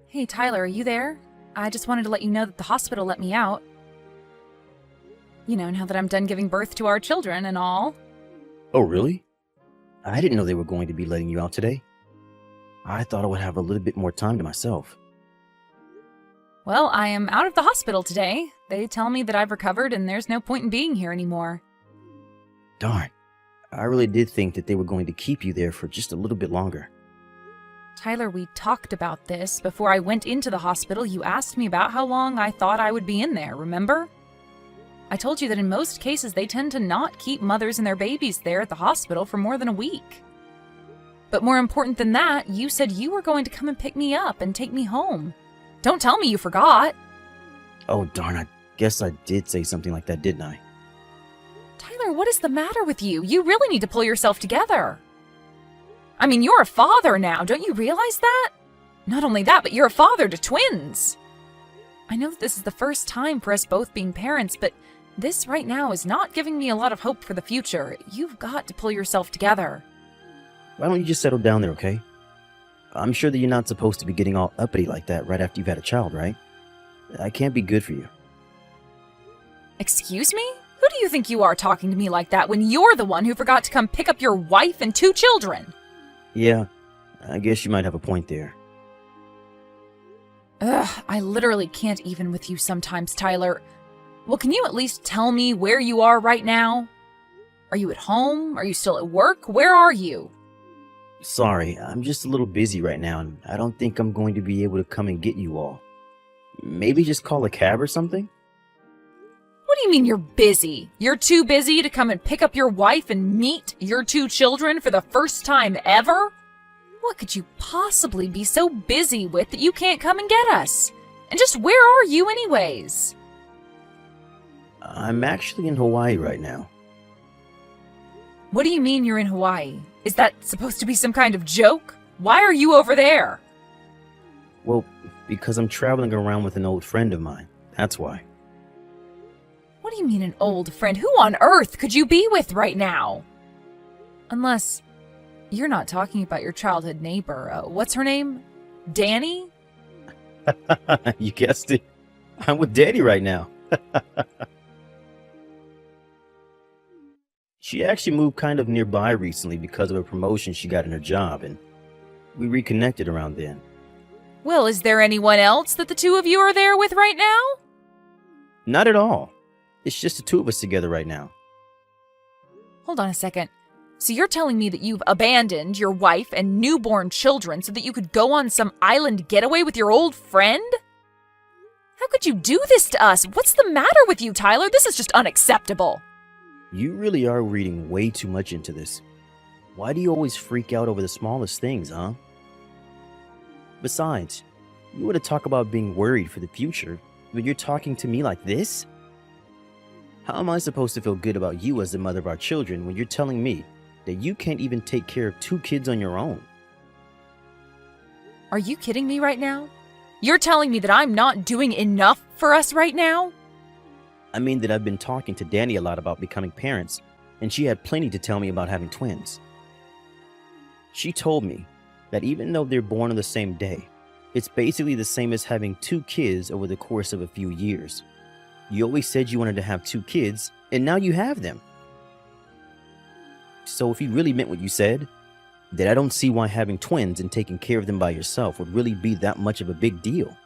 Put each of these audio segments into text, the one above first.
Hey, Tyler, are you there? I just wanted to let you know that the hospital let me out. You know, now that I'm done giving birth to our children and all. Oh, really? I didn't know they were going to be letting you out today. I thought I would have a little bit more time to myself. Well, I am out of the hospital today. They tell me that I've recovered and there's no point in being here anymore. Darn. I really did think that they were going to keep you there for just a little bit longer. Tyler, we talked about this. Before I went into the hospital, you asked me about how long I thought I would be in there, remember? I told you that in most cases they tend to not keep mothers and their babies there at the hospital for more than a week. But more important than that, you said you were going to come and pick me up and take me home. Don't tell me you forgot. Oh, darn, I guess I did say something like that, didn't I? Tyler, what is the matter with you? You really need to pull yourself together. I mean, you're a father now, don't you realize that? Not only that, but you're a father to twins. I know that this is the first time for us both being parents, but this right now is not giving me a lot of hope for the future. You've got to pull yourself together. Why don't you just settle down there, okay? I'm sure that you're not supposed to be getting all uppity like that right after you've had a child, right? I can't be good for you. Excuse me? Who do you think you are talking to me like that when you're the one who forgot to come pick up your wife and 2 children? Yeah, I guess you might have a point there. Ugh, I literally can't even with you sometimes, Tyler. Well, can you at least tell me where you are right now? Are you at home? Are you still at work? Where are you? Sorry, I'm just a little busy right now, and I don't think I'm going to be able to come and get you all. Maybe just call a cab or something? What do you mean you're busy? You're too busy to come and pick up your wife and meet your 2 children for the first time ever? What could you possibly be so busy with that you can't come and get us? And just where are you anyways? I'm actually in Hawaii right now. What do you mean you're in Hawaii? Is that supposed to be some kind of joke? Why are you over there? Well, because I'm traveling around with an old friend of mine. That's why. What do you mean an old friend? Who on earth could you be with right now? Unless you're not talking about your childhood neighbor. What's her name? Danny? You guessed it. I'm with Daddy right now. She actually moved kind of nearby recently because of a promotion she got in her job, and we reconnected around then. Well, is there anyone else that the 2 of you are there with right now? Not at all. It's just the 2 of us together right now. Hold on a second. So you're telling me that you've abandoned your wife and newborn children so that you could go on some island getaway with your old friend? How could you do this to us? What's the matter with you, Tyler? This is just unacceptable. You really are reading way too much into this. Why do you always freak out over the smallest things, huh? Besides, you were to talk about being worried for the future, but you're talking to me like this? How am I supposed to feel good about you as the mother of our children when you're telling me that you can't even take care of 2 kids on your own? Are you kidding me right now? You're telling me that I'm not doing enough for us right now? I mean that I've been talking to Danny a lot about becoming parents, and she had plenty to tell me about having twins. She told me that even though they're born on the same day, it's basically the same as having 2 kids over the course of a few years. You always said you wanted to have 2 kids, and now you have them. So if you really meant what you said, then I don't see why having twins and taking care of them by yourself would really be that much of a big deal.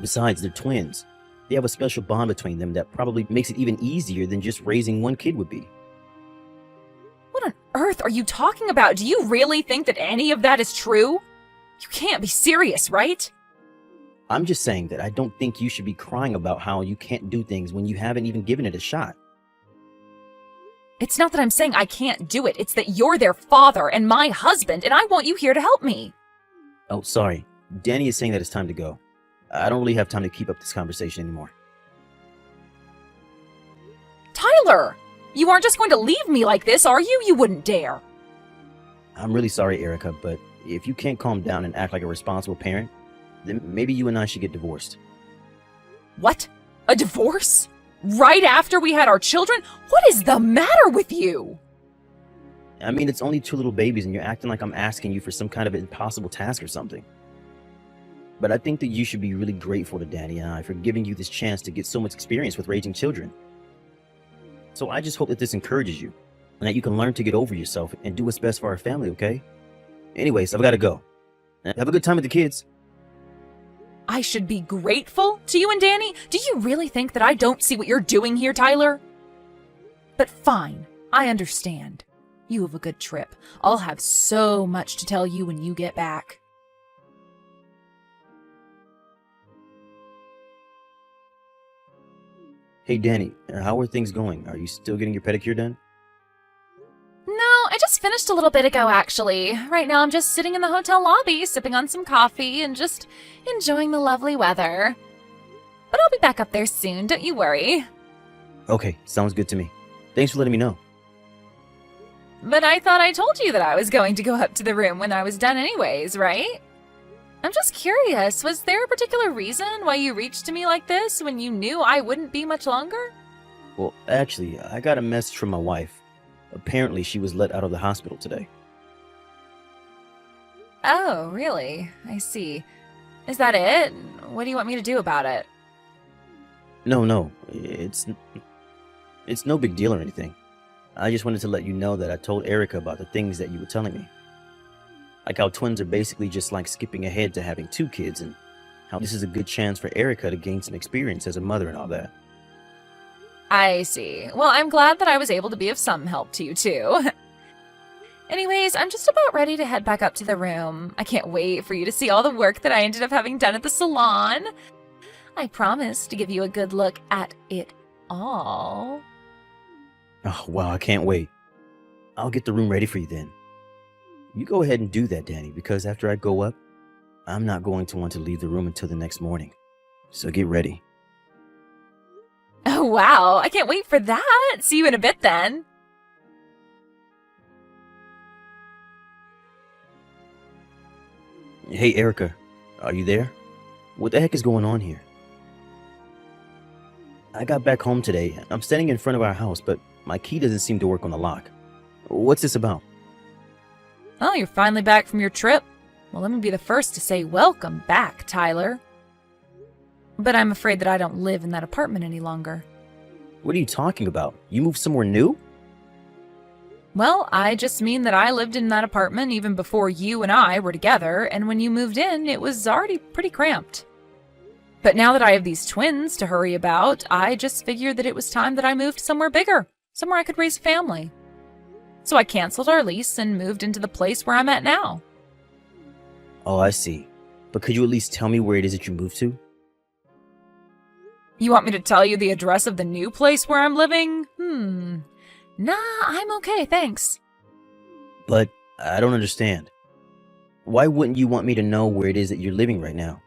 Besides, they're twins. They have a special bond between them that probably makes it even easier than just raising 1 kid would be. What on earth are you talking about? Do you really think that any of that is true? You can't be serious, right? I'm just saying that I don't think you should be crying about how you can't do things when you haven't even given it a shot. It's not that I'm saying I can't do it. It's that you're their father and my husband, and I want you here to help me. Oh, sorry. Danny is saying that it's time to go. I don't really have time to keep up this conversation anymore. Tyler! You aren't just going to leave me like this, are you? You wouldn't dare. I'm really sorry, Erica, but if you can't calm down and act like a responsible parent, then maybe you and I should get divorced. What? A divorce? Right after we had our children? What is the matter with you? I mean, it's only two little babies and you're acting like I'm asking you for some kind of impossible task or something. But I think that you should be really grateful to Danny and I for giving you this chance to get so much experience with raising children. So I just hope that this encourages you and that you can learn to get over yourself and do what's best for our family, okay? Anyways, I've got to go. Have a good time with the kids. I should be grateful to you and Danny? Do you really think that I don't see what you're doing here, Tyler? But fine, I understand. You have a good trip. I'll have so much to tell you when you get back. Hey, Danny, how are things going? Are you still getting your pedicure done? No, I just finished a little bit ago, actually. Right now I'm just sitting in the hotel lobby, sipping on some coffee and just enjoying the lovely weather. But I'll be back up there soon, don't you worry. Okay, sounds good to me. Thanks for letting me know. But I thought I told you that I was going to go up to the room when I was done anyways, right? I'm just curious, was there a particular reason why you reached to me like this when you knew I wouldn't be much longer? Well, actually, I got a message from my wife. Apparently, she was let out of the hospital today. Oh, really? I see. Is that it? What do you want me to do about it? No, it's no big deal or anything. I just wanted to let you know that I told Erica about the things that you were telling me. Like how twins are basically just like skipping ahead to having two kids, and how this is a good chance for Erica to gain some experience as a mother and all that. I see. Well, I'm glad that I was able to be of some help to you, too. Anyways, I'm just about ready to head back up to the room. I can't wait for you to see all the work that I ended up having done at the salon. I promise to give you a good look at it all. Oh, wow, I can't wait. I'll get the room ready for you then. You go ahead and do that, Danny, because after I go up, I'm not going to want to leave the room until the next morning. So get ready. Oh, wow. I can't wait for that. See you in a bit then. Hey, Erica, are you there? What the heck is going on here? I got back home today. I'm standing in front of our house, but my key doesn't seem to work on the lock. What's this about? Oh, you're finally back from your trip? Well, let me be the first to say welcome back, Tyler. But I'm afraid that I don't live in that apartment any longer. What are you talking about? You moved somewhere new? Well, I just mean that I lived in that apartment even before you and I were together, and when you moved in, it was already pretty cramped. But now that I have these twins to hurry about, I just figured that it was time that I moved somewhere bigger, somewhere I could raise a family. So I canceled our lease and moved into the place where I'm at now. Oh, I see. But could you at least tell me where it is that you moved to? You want me to tell you the address of the new place where I'm living? Nah, I'm okay, thanks. But I don't understand. Why wouldn't you want me to know where it is that you're living right now?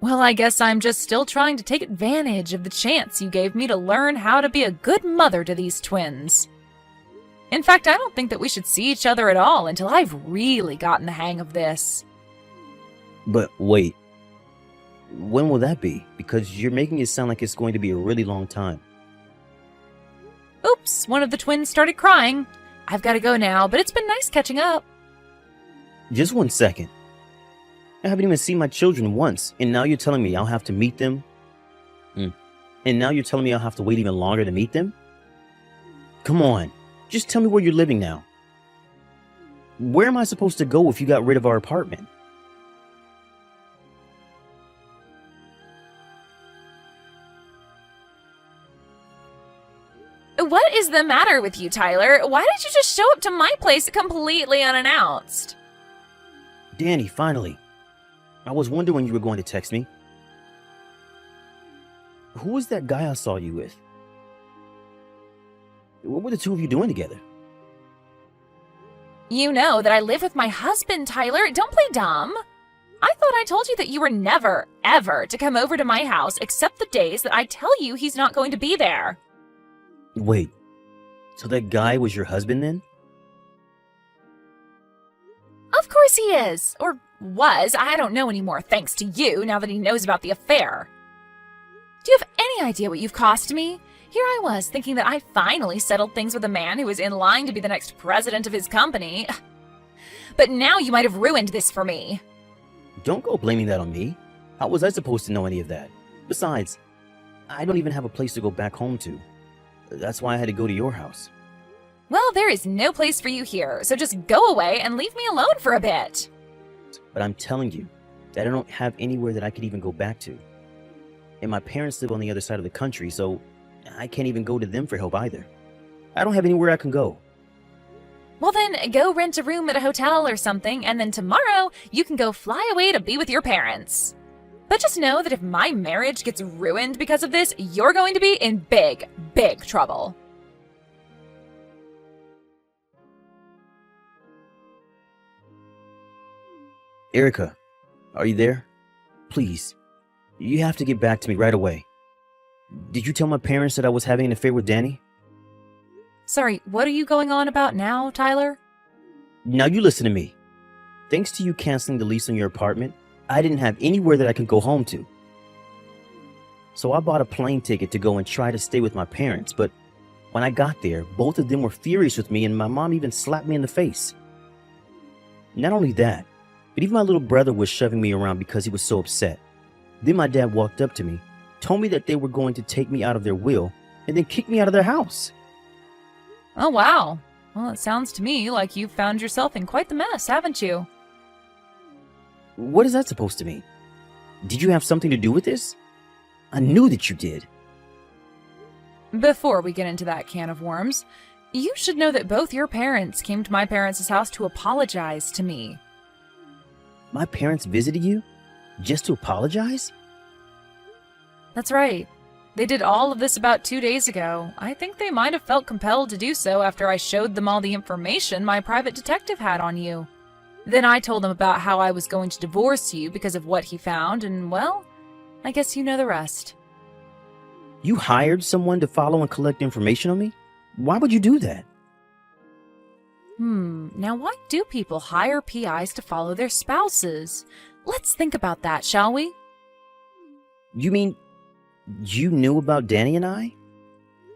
Well, I guess I'm just still trying to take advantage of the chance you gave me to learn how to be a good mother to these twins. In fact, I don't think that we should see each other at all until I've really gotten the hang of this. But wait. When will that be? Because you're making it sound like it's going to be a really long time. Oops, one of the twins started crying. I've got to go now, but it's been nice catching up. Just 1 second. I haven't even seen my children once, and now you're telling me I'll have to meet them? And now you're telling me I'll have to wait even longer to meet them? Come on, just tell me where you're living now. Where am I supposed to go if you got rid of our apartment? What is the matter with you, Tyler? Why did you just show up to my place completely unannounced? Danny, finally. I was wondering when you were going to text me. Who was that guy I saw you with? What were the two of you doing together? You know that I live with my husband, Tyler. Don't play dumb. I thought I told you that you were never, ever to come over to my house except the days that I tell you he's not going to be there. Wait, so that guy was your husband then? Of course he is. Or was. I don't know anymore thanks to you now that he knows about the affair. Do you have any idea what you've cost me? Here I was, thinking that I finally settled things with a man who was in line to be the next president of his company. But now you might have ruined this for me. Don't go blaming that on me. How was I supposed to know any of that? Besides, I don't even have a place to go back home to. That's why I had to go to your house. Well, there is no place for you here, so just go away and leave me alone for a bit. But I'm telling you that I don't have anywhere that I could even go back to. And my parents live on the other side of the country, so I can't even go to them for help either. I don't have anywhere I can go. Well then, go rent a room at a hotel or something, and then tomorrow you can go fly away to be with your parents. But just know that if my marriage gets ruined because of this, you're going to be in big, big trouble. Erica, are you there? Please, you have to get back to me right away. Did you tell my parents that I was having an affair with Danny? Sorry, what are you going on about now, Tyler? Now you listen to me. Thanks to you canceling the lease on your apartment, I didn't have anywhere that I could go home to. So I bought a plane ticket to go and try to stay with my parents, but when I got there, both of them were furious with me and my mom even slapped me in the face. Not only that, but even my little brother was shoving me around because he was so upset. Then my dad walked up to me, told me that they were going to take me out of their will, and then kick me out of their house. Oh, wow. Well, it sounds to me like you've found yourself in quite the mess, haven't you? What is that supposed to mean? Did you have something to do with this? I knew that you did. Before we get into that can of worms, you should know that both your parents came to my parents' house to apologize to me. My parents visited you? Just to apologize? That's right. They did all of this about 2 days ago. I think they might have felt compelled to do so after I showed them all the information my private detective had on you. Then I told them about how I was going to divorce you because of what he found, and well, I guess you know the rest. You hired someone to follow and collect information on me? Why would you do that? Now why do people hire PIs to follow their spouses? Let's think about that, shall we? You mean you knew about Danny and I?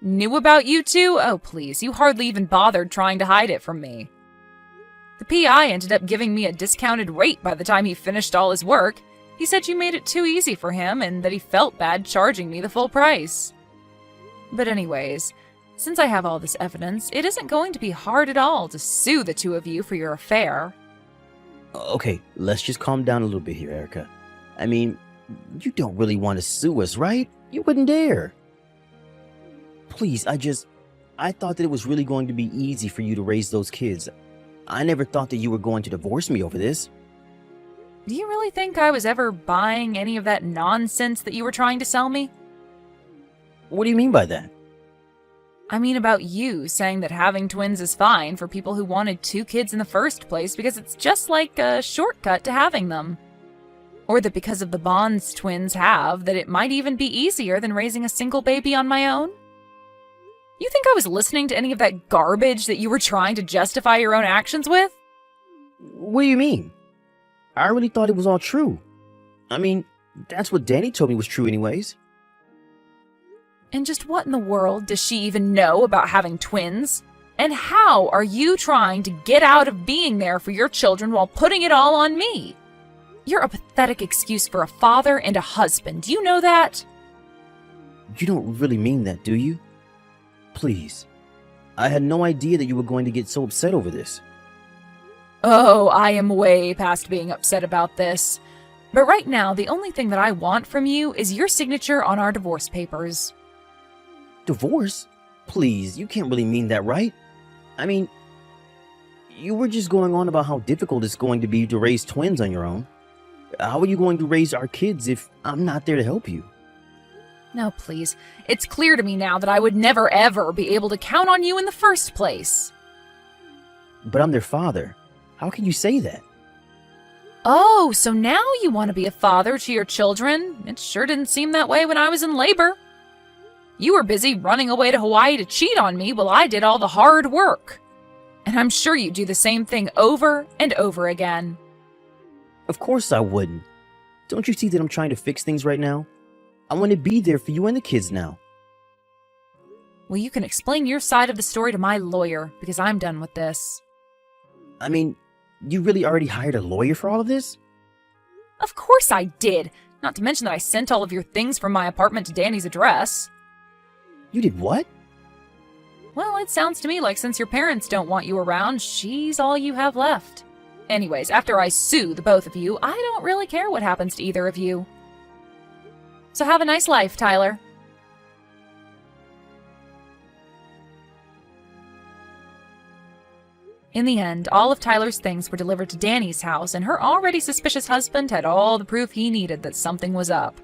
Knew about you two? Oh, please, you hardly even bothered trying to hide it from me. The PI ended up giving me a discounted rate by the time he finished all his work. He said you made it too easy for him and that he felt bad charging me the full price. But anyways, since I have all this evidence, it isn't going to be hard at all to sue the two of you for your affair. Okay, let's just calm down a little bit here, Erica. I mean, you don't really want to sue us, right? You wouldn't dare. Please, I thought that it was really going to be easy for you to raise those kids. I never thought that you were going to divorce me over this. Do you really think I was ever buying any of that nonsense that you were trying to sell me? What do you mean by that? I mean about you saying that having twins is fine for people who wanted 2 kids in the first place because it's just like a shortcut to having them. Or that because of the bonds twins have, that it might even be easier than raising a single baby on my own? You think I was listening to any of that garbage that you were trying to justify your own actions with? What do you mean? I really thought it was all true. I mean, that's what Danny told me was true anyways. And just what in the world does she even know about having twins? And how are you trying to get out of being there for your children while putting it all on me? You're a pathetic excuse for a father and a husband. Do you know that? You don't really mean that, do you? Please. I had no idea that you were going to get so upset over this. Oh, I am way past being upset about this. But right now, the only thing that I want from you is your signature on our divorce papers. Divorce? Please, you can't really mean that, right? I mean, you were just going on about how difficult it's going to be to raise twins on your own. How are you going to raise our kids if I'm not there to help you? No, please. It's clear to me now that I would never ever be able to count on you in the first place. But I'm their father. How can you say that? Oh, so now you want to be a father to your children? It sure didn't seem that way when I was in labor. You were busy running away to Hawaii to cheat on me while I did all the hard work. And I'm sure you do the same thing over and over again. Of course I wouldn't. Don't you see that I'm trying to fix things right now? I want to be there for you and the kids now. Well, you can explain your side of the story to my lawyer, because I'm done with this. I mean, you really already hired a lawyer for all of this? Of course I did! Not to mention that I sent all of your things from my apartment to Danny's address. You did what? Well, it sounds to me like since your parents don't want you around, she's all you have left. Anyways, after I sue the both of you, I don't really care what happens to either of you. So have a nice life, Tyler. In the end, all of Tyler's things were delivered to Danny's house, and her already suspicious husband had all the proof he needed that something was up.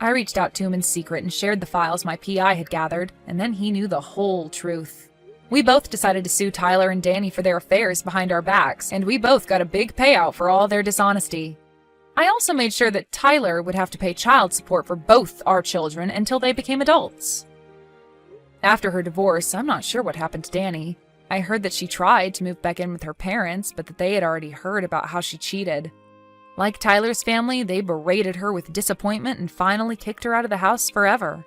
I reached out to him in secret and shared the files my PI had gathered, and then he knew the whole truth. We both decided to sue Tyler and Danny for their affairs behind our backs, and we both got a big payout for all their dishonesty. I also made sure that Tyler would have to pay child support for both our children until they became adults. After her divorce, I'm not sure what happened to Danny. I heard that she tried to move back in with her parents, but that they had already heard about how she cheated. Like Tyler's family, they berated her with disappointment and finally kicked her out of the house forever.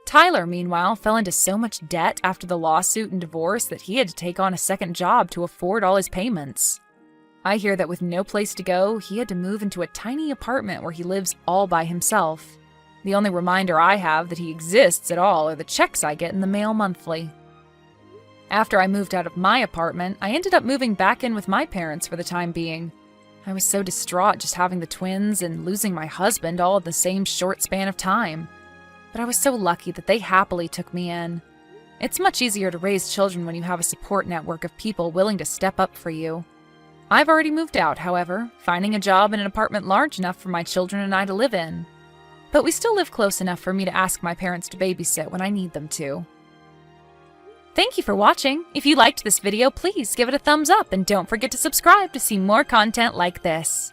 Tyler, meanwhile, fell into so much debt after the lawsuit and divorce that he had to take on a second job to afford all his payments. I hear that with no place to go, he had to move into a tiny apartment where he lives all by himself. The only reminder I have that he exists at all are the checks I get in the mail monthly. After I moved out of my apartment, I ended up moving back in with my parents for the time being. I was so distraught just having the twins and losing my husband all in the same short span of time. But I was so lucky that they happily took me in. It's much easier to raise children when you have a support network of people willing to step up for you. I've already moved out, however, finding a job in an apartment large enough for my children and I to live in. But we still live close enough for me to ask my parents to babysit when I need them to. Thank you for watching. If you liked this video, please give it a thumbs up and don't forget to subscribe to see more content like this.